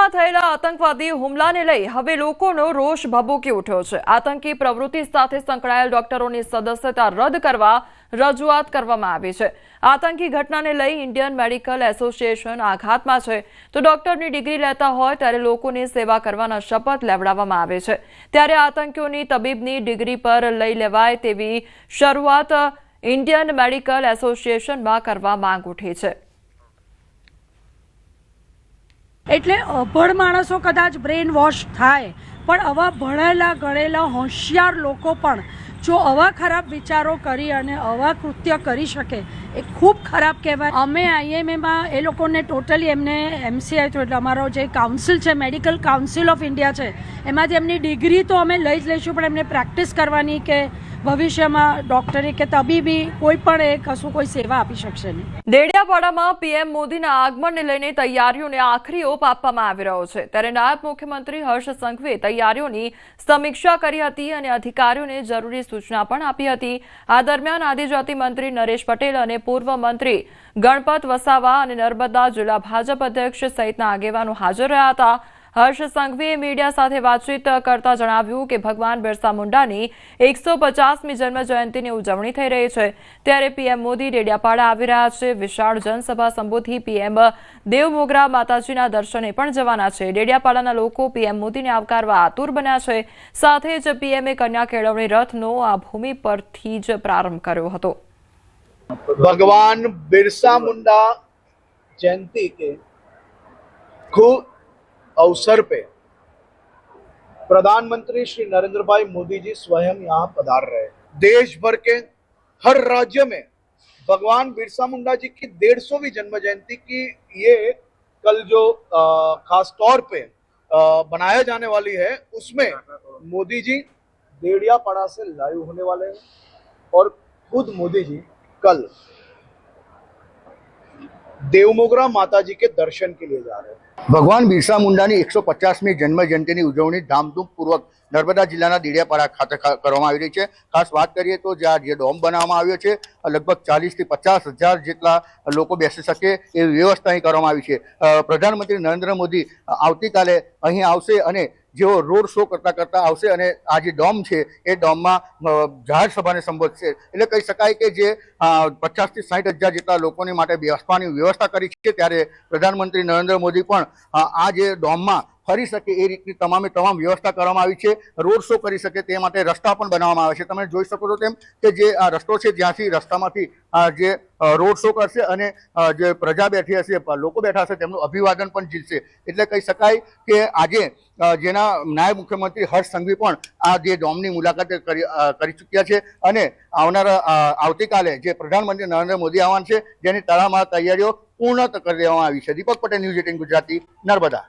દિલ્હીમાં થયેલા આતંકવાદી હુમલાને લઈ હવે લોકોનો રોષ ભભૂકી ઉઠ્યો છે। આતંકી પ્રવૃત્તિ સાથે સંકળાયેલ ડોક્ટરોની સદસ્યતા રદ કરવા રજૂઆત કરવામાં આવી છે। આતંકી ઘટનાને લઈ ઇન્ડિયન મેડિકલ એસોસિએશન આઘાતમાં છે તો ડોક્ટરની ડિગ્રી લેતા હોય ત્યારે લોકોની સેવા કરવાના શપથ લેવડાવવામાં આવે છે। ત્યારે આતંકીઓની તબીબની ડિગ્રી પર લઈ લેવાય તેવી શરૂઆત ઇન્ડિયન મેડિકલ એસોસિએશનમાં કરવા માંગ ઉઠી છે। એટલે અભણ માણસો કદાચ બ્રેન વોશ થાય પણ આવા ભણેલા ગણેલા હોશિયાર લોકો પણ જો આવા ખરાબ વિચારો કરી અને આવા કૃત્ય કરી શકે એ ખૂબ ખરાબ કહેવાય। અમે આઈએમએમાં એ લોકોને ટોટલી એમને એમસીઆઈ તો એટલે અમારો જે કાઉન્સિલ છે મેડિકલ કાઉન્સિલ ઓફ ઇન્ડિયા છે એમાંથી એમની ડિગ્રી તો અમે લઈ જ લઈશું પણ એમને પ્રેક્ટિસ કરવાની કે ભવિષ્યમાં ડોક્ટરી કે તબીબી કોઈ પણ એ કશું કોઈ સેવા આપી શકશે નહીં। દેડિયાપાડામાં પીએમ મોદીના આગમનને લઈને તૈયારીઓને આખરી ઓપ આપવામાં આવી રહ્યો છે ત્યારે નાયબ મુખ્યમંત્રી હર્ષ સંઘવીએ તૈયારીઓની સમીક્ષા કરી હતી અને અધિકારીઓને જરૂરી સૂચના પણ આપી હતી। આ દરમિયાન આદિજાતિ મંત્રી નરેશ પટેલ અને પૂર્વ મંત્રી ગણપત વસાવા અને નર્મદા જિલ્લા ભાજપ અધ્યક્ષ સહિતના આગેવાનો હાજર રહ્યા હતા। હર્ષ સંઘવીએ મીડિયા સાથે વાતચીત કરતા જણાવ્યું કે ભગવાન બિરસા મુંડાની 150મી જન્મ જયંતિની ઉજવણી થઈ રહી છે ત્યારે પીએમ મોદી ડેડિયાપાડા આવી રહ્યા છે। વિશાળ જનસભા સંબોધી પીએમ દેવમોગરા માતાજીના દર્શને પણ જવાના છે। ડેડિયાપાડાના લોકો પીએમ મોદીને આવકારવા આતુર બન્યા છે। સાથે જ પીએમએ કન્યા કેળવણી રથનો આ ભૂમિ પરથી જ પ્રારંભ કર્યો હતો। भगवान बिरसा मुंडा जयंती के खूब अवसर पे प्रधानमंत्री श्री नरेंद्र भाई मोदी जी स्वयं यहाँ पधार रहे हैं। देश भर के हर राज्य में भगवान बिरसा मुंडा जी की 150वीं जन्म जयंती की ये कल जो खास तौर पे बनाया जाने वाली है उसमें मोदी जी देडियापाड़ा से लाइव होने वाले हैं और खुद मोदी जी कल देवमोगरा माता जी के दर्शन के लिए जा रहे हैं। ભગવાન બિરસા મુંડાની 150મી જન્મ જયંતિની ઉજવણી ધામધૂમપૂર્વક નર્મદા જિલ્લાના દેડિયાપાડા ખાતે કરવામાં આવી રહી છે। ખાસ વાત કરીએ તો જ્યાં જે ડોમ બનાવવામાં આવ્યો છે લગભગ 40થી 50 હજાર જેટલા લોકો બેસી શકે એવી વ્યવસ્થા અહીં કરવામાં આવી છે। પ્રધાનમંત્રી નરેન્દ્ર મોદી આવતીકાલે અહીં આવશે અને જેઓ રોડ શો કરતા આવશે અને આ જે ડોમ છે એ ડોમમાં જાહેર સભાને સંબોધશે। એટલે કહી શકાય કે જે 50થી 60 હજાર જેટલા લોકોની માટે બેસવાની વ્યવસ્થા કરી છે ત્યારે પ્રધાનમંત્રી નરેન્દ્ર મોદી પણ આ જે ડોમમાં ફરી શકે એ રીતની તમામ વ્યવસ્થા કરવામાં આવી છે। રોડ શો કરી શકે તે માટે રસ્તા પણ બનાવવામાં આવે છે। તમે જોઈ શકો છો તેમ કે જે આ રસ્તો છે જ્યાંથી રસ્તામાંથી જે રોડ શો કરશે અને જે પ્રજા બેઠી હશે લોકો બેઠા હશે તેમનું અભિવાદન પણ ઝીલશે। એટલે કહી શકાય કે આજે જેના નાયબ મુખ્યમંત્રી હર્ષ સંઘવી પણ આ જે ડોમની મુલાકાત કરી ચૂક્યા છે અને આવતીકાલે જે પ્રધાનમંત્રી નરેન્દ્ર મોદી આવવાના છે જેની તડામાર તૈયારીઓ પૂર્ણ કરી દેવામાં આવી છે। દીપક પટેલ, ન્યૂઝ 18 ગુજરાતી, નર્મદા।